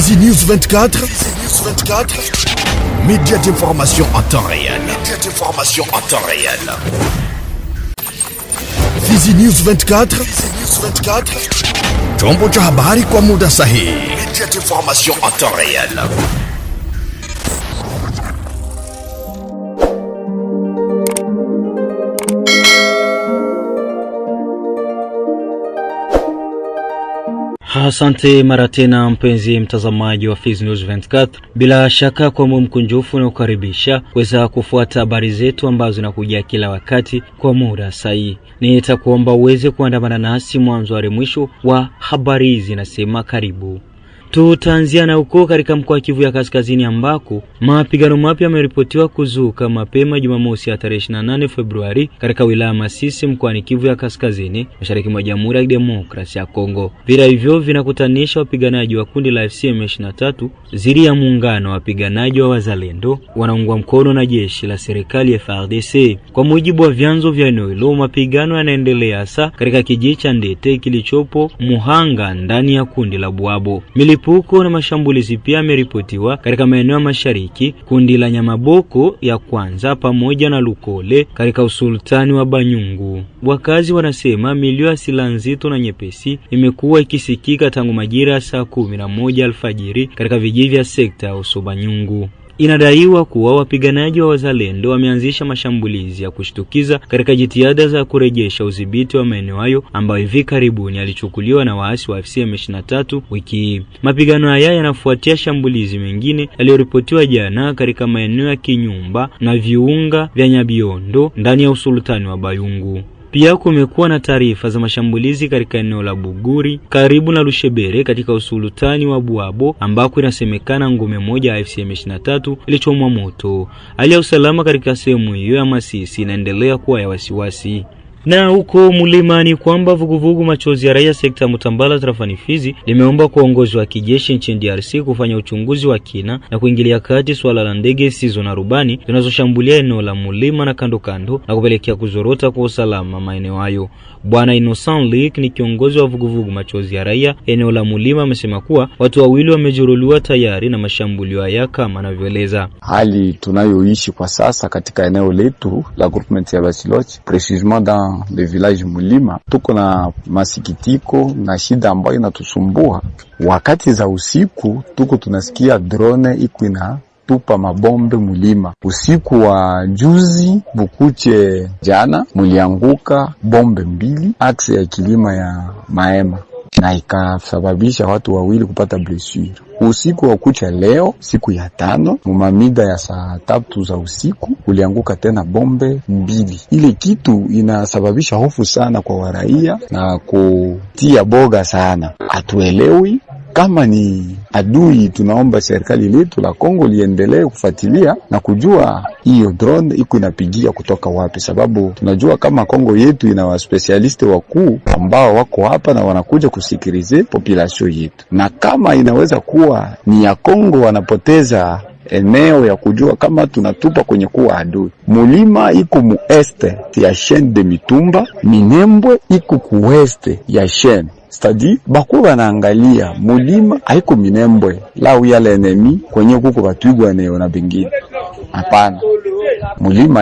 Fizi News 24, média d'information en temps réel. Fizi News 24, chombo cha habari kwa muda sahihi. Média d'information en temps réel. Asante mara tena mpenzi mtazamaji wa Fizi News 24. Bila shaka kwa moyo mkunjufu na kukaribisha kuweza kufuata habari zetu ambazo zinakuja kila wakati kwa muda sahihi. Nitakuomba uweze kuandamana nasi mwanzo hadi mwisho wa habari hizi. Nasema karibu. Tutaanzia na huko katika mkoa wa Kivu ya Kaskazini ambako mapigano mapya yameripotiwa kuzuka mapema Jumamosi ya tarehe 28 Februari katika wilaya Masisi mkoani Kivu ya Kaskazini, mashariki mwa Jamhuri ya Demokrasia ya Kongo. Vita hivyo vinakutanisha wapiganaji wa kundi la FCM23 dhidi ya muungano wa wapiganaji wa Wazalendo wanaungwa mkono na jeshi la serikali FARDC. Kwa mujibu wa vyanzo vya eneo hilo, mapigano yanaendelea hasa katika kijiji cha Ndete kilichopo Muhanga ndani ya kundi la Bwabo. Milipuko na mashambulizi pia yameripotiwa katika maeneo ya mashariki, kundi la Nyamaboko ya kwanza pamoja na Lukole katika usultani wa Banyungu. Wakazi wanasema milio ya silaha nzito na nyepesi imekuwa ikisikika tangu majira ya saa 11 alfajiri katika vijiji vya sekta ya Usobanyungu. Inadaiwa kuwa wapiganaji wa Wazalendo wameanzisha mashambulizi ya kushtukiza katika jitihada za kurejesha udhibiti wa maeneo hayo ambayo hivi karibuni yalichukuliwa na waasi wa FCM23 wiki hii. Mapigano haya yanafuatia shambulizi mengine yaliyoripotiwa jana katika maeneo ya Kinyumba na viunga vya Nyabiondo ndani ya usultani wa Bayungu. Pia kumekuwa na taarifa za mashambulizi katika eneo la Buguri karibu na Lushebere katika usultani wa Bwabo ambako inasemekana ngome moja ya FCM23 ilichomwa moto. Hali ya usalama katika sehemu hiyo ya Masisi inaendelea kuwa ya wasiwasi. Na huko Mlimani kwamba vuguvugu machozi ya raia sekta Mutambala tarafani Fizi limeomba kwa uongozi wa kijeshi nchini DRC kufanya uchunguzi wa kina na kuingilia kati swala la ndege zisizo na rubani zinazoshambulia eneo la Mulima na kando kando na kupelekea kuzorota kwa usalama maeneo hayo. Bwana Innocent Leak ni kiongozi wa vuguvugu machozi ya raia eneo la Mulima amesema kuwa watu wawili wamejeruhiwa tayari na mashambulio haya kama anavyoeleza. Hali tunayoishi kwa sasa katika eneo letu la groupement ya Basiloche, precisement dans le village Mulima, tuko na masikitiko na shida ambayo inatusumbua. Wakati za usiku tuko tunasikia drone iko ina tupa mabombe Mulima. Usiku wa juzi bukuche jana mulianguka bombe 2 axe ya kilima ya Maema na ikasababisha watu wawili kupata blessure. Usiku wa kucha leo siku ya 5 mumamida ya saa 3 za usiku ulianguka tena bombe 2. Ile kitu inasababisha hofu sana kwa waraia na kutia boga sana. Hatuelewi kama ni adui. Tunaomba serikali letu la Kongo liendelee kufuatilia na kujua hiyo drone iko inapigia kutoka wapi, sababu tunajua kama Kongo yetu ina wa specialist wakuu ambao wako hapa na wanakuja kusikilize population yetu, na kama inaweza kuwa ni ya Kongo wanapoteza eneo ya kujua kama tunatupa kwenye kuwa adui. Mulima iko mu este ya chaîne de Mitumba, Minembwe iko ku weste ya chaîne. Stadi bako wanaangalia Mulima haiko Minembwe la uyale enemy kwenye kuko batugwa eneo na bingine. Hapana, Mulima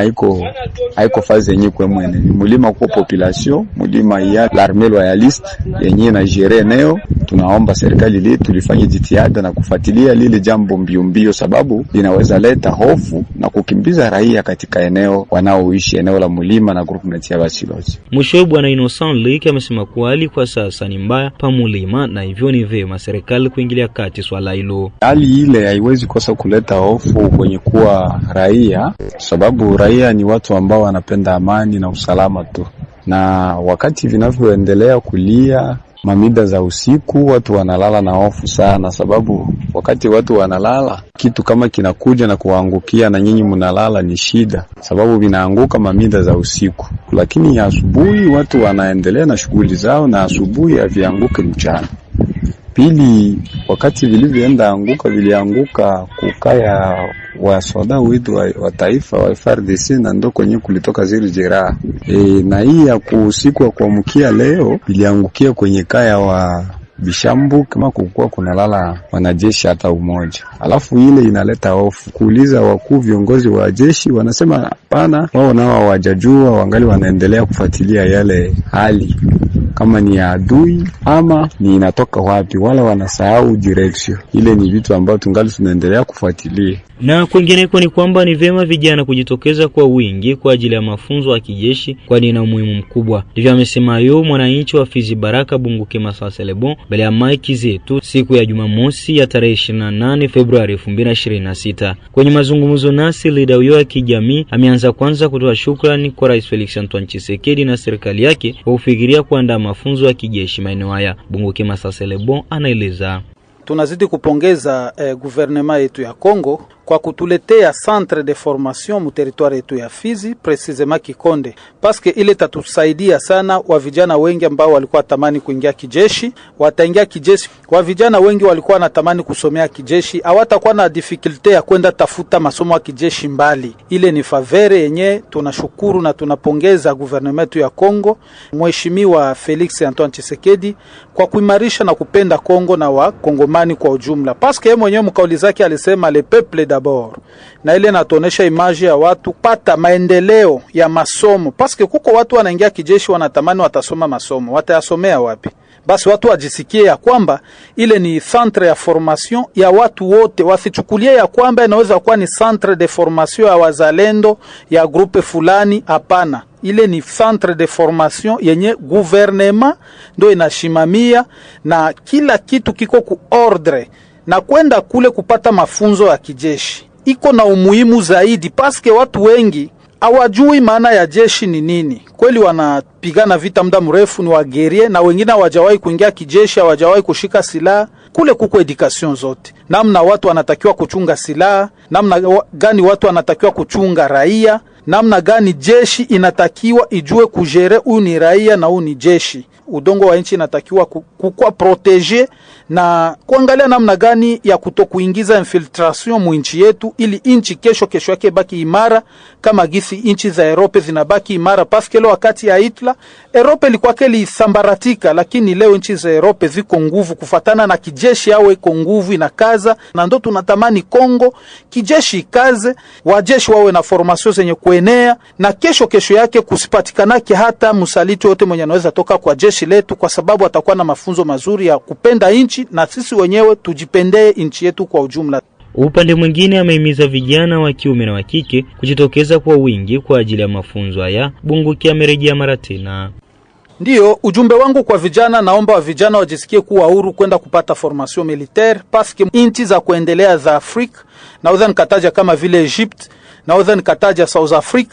haiko fazi yenye kwa mwene. Mulima kwa population, Mulima ya l'armée loyaliste yenye na gérer eneo. Tunaomba serikali letu lifanye jitihada na kufuatilia lile jambo mbio sababu linaweza leta hofu na kukimbiza raia katika eneo wanaoishi eneo la Mulima na groupement ya Basiloche. Mwisho Bwana Innocent Leak amesema kuwa hali kwa sasa ni mbaya pa Mulima na hivyo ni vyema serikali kuingilia kati swala hilo. Hali ile haiwezi kosa kuleta hofu kwenye kuwa raia, sababu raia ni watu ambao wanapenda amani na usalama tu. Na wakati vinavyoendelea kulia mamida za usiku watu wanalala na hofu sana, sababu wakati watu wanalala kitu kama kinakuja na kuangukia na nyinyi mnalala ni shida, sababu vinaanguka mamida za usiku. Lakini ya asubuhi watu wanaendelea na shughuli zao na asubuhi havianguke mchana. Pili, wakati vilivyoenda anguka vilianguka kukaya wa soda wetu wa taifa wa FARDC na ndo kwenye kulitoka zile jeraha. Na hii ya usiku wa kuamkia leo viliangukia kwenye kaya wa Bishambu kama kukua kunalala wanajeshi hata umoja. Alafu ile inaleta hofu. Kuuliza wakuu viongozi wa jeshi wanasema hapana, wao nao hawajajua, wangali wanaendelea kufuatilia yale hali kama ni adui ama ni inatoka wapi, wala wanasahau direction. Ile ni vitu ambavyo tungali tunaendelea kufuatilia. Na kwingineko ni kwamba ni vyema vijana kujitokeza kwa wingi kwa ajili ya mafunzo ya kijeshi, kwani ina umuhimu mkubwa. Ndivyo amesema yeye mwananchi wa Fizi Baraka Bunguke Masasa Lebon mbele ya maiki zetu siku ya Jumamosi ya tarehe 28 Februari 2026. Kwenye mazungumzo nasi, leader huyo wa kijamii ameanza kwanza kutoa shukrani kwa Rais Felix Antoine Tshisekedi na serikali yake kwa kufikiria kuandaa mafunzo ya kijeshi maeneo haya. Bunguke Masasa Lebon anaeleza. Tunazidi kupongeza gouvernement yetu ya Kongo kwa kutuletea centre de formation mu territoire yetu ya Fizi, precisement Kikonde, paske ile tatusaidia sana. Wa vijana wengi ambao walikuwa tamani kuingia kijeshi wataingia kijeshi. Wa vijana wengi walikuwa natamani kusomea kijeshi, hawatakuwa na difficulty ya kwenda tafuta masomo ya kijeshi mbali. Ile ni favere yenye tunashukuru na tunapongeza gouvernement ya Kongo, Mheshimiwa Felix Antoine Tshisekedi kwa kuimarisha na kupenda Kongo na wa Kongomani kwa ujumla, paske yeye mwenyewe mkauli zake alisema le peuple d'abord, na ile natonesha image ya watu pata maendeleo ya masomo, paske kuko watu wanaingia kijeshi wanatamani watasoma masomo, watayasomea wapi? Basi watu wajisikie ya kwamba ile ni centre ya formation ya watu wote, wasichukulie ya kwamba inaweza kuwa ni centre de formation ya wazalendo ya grupe fulani. Hapana, ile ni centre de formation yenye gouvernement ndo inashimamia na kila kitu kiko ku ordre, na kwenda kule kupata mafunzo ya kijeshi iko na umuhimu zaidi, paske watu wengi hawajui maana ya jeshi ni nini. Kweli wanapigana vita muda mrefu, ni wagerie, na wengine hawajawahi kuingia kijeshi, hawajawahi kushika silaha. Kule kuko education zote, namna watu wanatakiwa kuchunga silaha, namna gani watu wanatakiwa kuchunga raia, namna gani jeshi inatakiwa ijue kujere huyu ni raia na huyu ni jeshi. Udongo wa nchi inatakiwa kukua protege na kuangalia namna gani ya kutokuingiza infiltration mu nchi yetu, ili nchi kesho yake baki imara kama gisi nchi za Europe zinabaki imara. Paske leo wakati ya Hitler Europe ilikuwa keli sambaratika, lakini leo nchi za Europe ziko nguvu kufatana na kijeshi yao iko nguvu inakaza, na ndo tunatamani Kongo kijeshi ikaze, wajeshi wawe na formation zenye kuenea, na kesho yake kusipatikanake hata msaliti wote mwenye anaweza toka kwa jeshi letu, kwa sababu atakuwa na mafunzo mazuri ya kupenda nchi, na sisi wenyewe tujipendee nchi yetu kwa ujumla. Upande mwingine amehimiza vijana wa kiume na wa kike kujitokeza kwa wingi kwa ajili ya mafunzo haya. Bunguke amerejea mara tena. Ndiyo, ujumbe wangu kwa vijana, naomba wa vijana wajisikie kuwa huru kwenda kupata formation militaire, paske nchi za kuendelea za Afrika, naweza nikataja kama vile Egypt, naweza nikataja South Africa,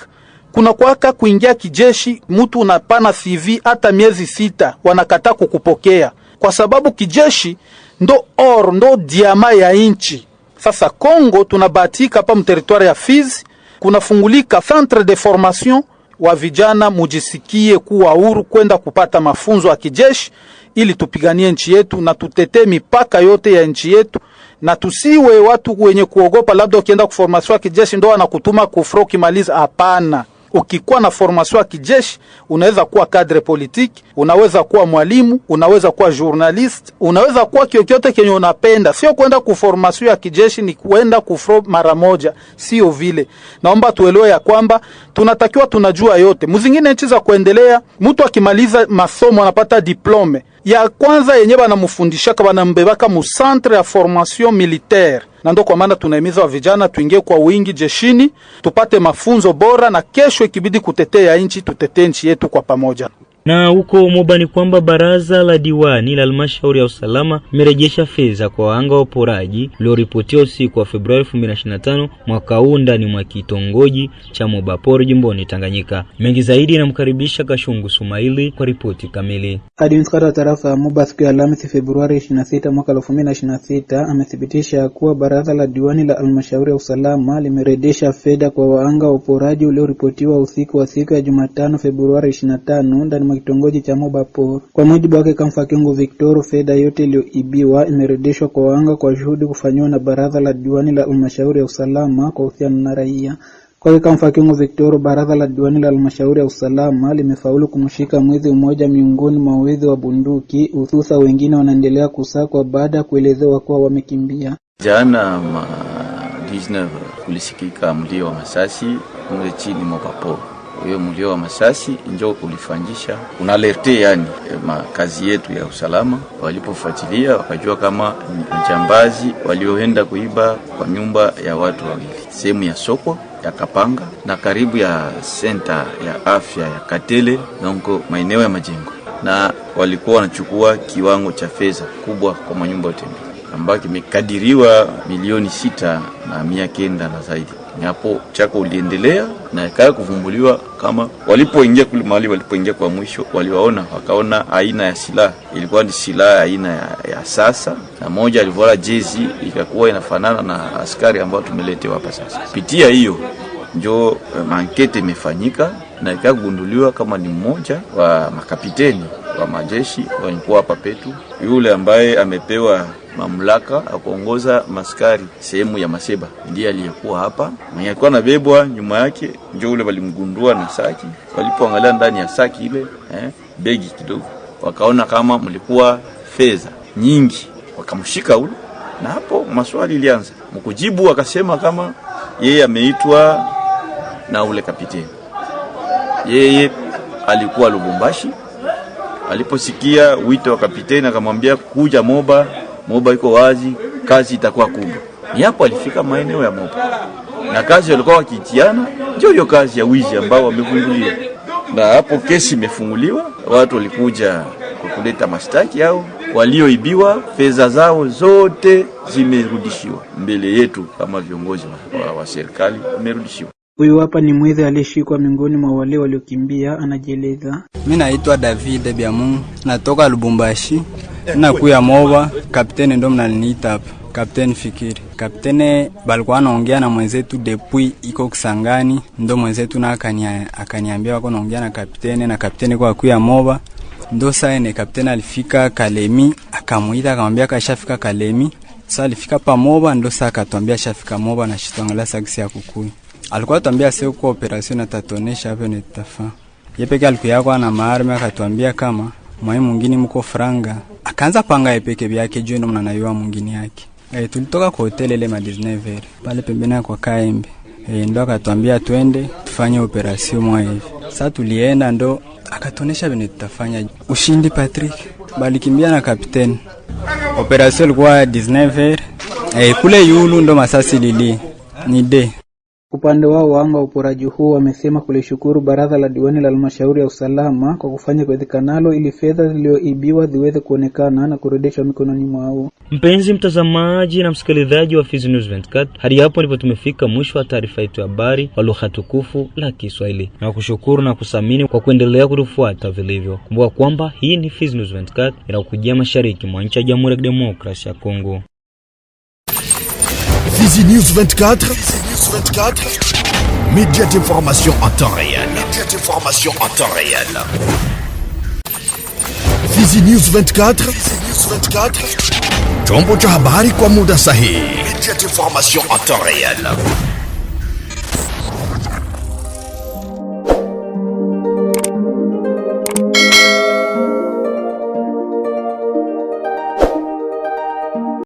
kuna kwaka kuingia kijeshi mtu unapana CV hata miezi 6 wanakataa kukupokea, kwa sababu kijeshi ndo diama ya nchi. Sasa Kongo tunabahatika hapa mteritoire ya Fizi kunafungulika centre de formation, wa vijana mujisikie kuwa huru kwenda kupata mafunzo ya kijeshi ili tupiganie nchi yetu na tutetee mipaka yote ya nchi yetu, na tusiwe watu wenye kuogopa labda ukienda kuformation ya kijeshi ndo anakutuma kufro kimaliza. Hapana. Ukikuwa na formation ya kijeshi unaweza kuwa cadre politique, unaweza kuwa mwalimu, unaweza kuwa journalist, unaweza kuwa kiokote kenye unapenda. Sio kwenda kuformation ya kijeshi ni kwenda kufro mara moja, sio vile. Naomba tuelewe ya kwamba tunatakiwa tunajua yote. Muzingine nchi za kuendelea, mtu akimaliza masomo anapata diplome ya kwanza yenye banamufundisha banambebaka mu centre ya formation militaire, na ndo kwa maana tunahimiza wa vijana tuingie kwa wingi jeshini, tupate mafunzo bora, na kesho ikibidi kutetea nchi, tutetee nchi yetu kwa pamoja. Na huko Moba ni kwamba baraza la diwani la halmashauri ya usalama imerejesha fedha kwa wahanga wa uporaji ulioripotiwa usiku wa Februari 2025 mwaka huu ndani mwa kitongoji cha Moba Pori jimboni Tanganyika. Mengi zaidi namkaribisha Kashungu Sumaili kwa ripoti kamili. Administrator wa tarafa ya Moba siku ya Alhamisi Februari 26 mwaka 2026 amethibitisha kuwa baraza la diwani la halmashauri ya usalama limerejesha fedha kwa wahanga wa uporaji ulioripotiwa usiku wa siku ya Jumatano Februari 25 ndani mwa kitongoji cha Moba Pori. Kwa mujibu wake Kamfa Kingu Victor, fedha yote iliyoibiwa imerejeshwa kwa wahanga kwa juhudi kufanywa na baraza la diwani la halmashauri ya usalama kwa uhusiano na raia. Kwa Kamfa Kiongo Victor, baraza la diwani la halmashauri ya usalama limefaulu kumshika mwizi mmoja miongoni mwa wezi wa bunduki, hususa wengine wanaendelea kusakwa baada ya kuelezewa kuwa wamekimbia. Jana 19 kulisikika mlio wa masasi mle chini Mopapo. Huyo mlio wa masasi njoo kulifanyisha unalerte yani makazi yetu ya usalama. Walipofuatilia wakajua kama majambazi walioenda kuiba kwa nyumba ya watu wawili sehemu ya soko ya Kapanga na karibu ya senta ya afya ya Katele nongo maeneo ya majengo, na walikuwa wanachukua kiwango cha fedha kubwa kwa manyumba yote ambayo kimekadiriwa milioni 6,900 na zaidi. Hapo chako uliendelea na ikaya kuvumbuliwa kama walipoingia kule mahali walipoingia kwa mwisho waliwaona wakaona aina ya silaha ilikuwa ni silaha aina ya sasa, na moja alivala jezi ikakuwa inafanana na askari ambao tumeletewa hapa sasa. Pitia hiyo ndio mankete imefanyika na ikagunduliwa kama ni mmoja wa makapiteni wa majeshi walikuwa hapa petu, yule ambaye amepewa mamlaka ya kuongoza maskari sehemu ya Maseba ndiye aliyekuwa hapa. Mwenye alikuwa anabebwa nyuma yake ndio yule walimgundua na saki. Walipoangalia ndani ya saki ile begi kidogo wakaona kama mlikuwa fedha nyingi, wakamshika ule, na hapo maswali ilianza. Mkujibu akasema kama yeye ameitwa na ule kapiteni, yeye alikuwa Lubumbashi. Aliposikia wito wa kapiteni akamwambia kuja Moba iko wazi, kazi itakuwa kubwa. Ni hapo alifika maeneo ya Moba, na kazi walikuwa wakitiana ndio hiyo kazi ya wizi ambao wamevundulia, na hapo kesi imefunguliwa. Watu walikuja kuleta mashtaki yao, walioibiwa fedha zao zote zimerudishiwa mbele yetu kama viongozi wa serikali, zimerudishiwa. Huyu hapa ni mwizi aliyeshikwa miongoni mwa wale waliokimbia, anajieleza. Mimi naitwa David Biamungu, natoka Lubumbashi na kuya Moba. Kapteni ndo mnaniita hapa, Kapteni Fikiri. Kapteni balikuwa anaongea na mwenzetu depuis iko Kisangani, ndo mwenzetu na akaniambia wako naongea na kapteni, na kapteni kwa kuya Moba. Ndo saa kapteni alifika Kalemi, akamuita akamwambia kashafika Kalemi. Sasa alifika pa Moba, ndo saa akatuambia shafika Moba na shitongala saksi ya kukui. Alikuwa atuambia sio kwa operation na tatonesha hapo ni tafa. Yepeke alikuwa kwa na maarme akatuambia kama mwai mwingine mko franga. Akaanza panga yepeke vyake juu ndo mnanayua mwingine yake. Tulitoka kwa hotel ile ma 19h pale pembeni kwa Kaembe. Ndo akatuambia twende tufanye operation mwa hivi. Sasa tulienda ndo akatonesha bene tutafanya. Ushindi Patrick balikimbia na kapteni. Operation ilikuwa 19h. Kule yulu ndo masasi lili ni de. Upande wao wanga uporaji huu wamesema kulishukuru baraza la diwani la halmashauri ya usalama kwa kufanya kuwezekanalo ili fedha zilizoibiwa ziweze kuonekana na kurudishwa mikononi mwao. Mpenzi mtazamaji na msikilizaji wa Fizi News 24, hadi hapo ndipo tumefika mwisho wa taarifa yetu ya habari kwa lugha tukufu la Kiswahili. Na kushukuru na kusamini kwa kuendelea kutufuata vilivyo. Kumbuka kwamba hii ni Fizi News 24 inakujia mashariki mwa nchi ya Jamhuri ya Kidemokrasia ya Kongo. Fizi News 24, média d'information en temps réel. Fizi News 24, chombo cha habari kwa muda sahihi. Média d'information en temps réel.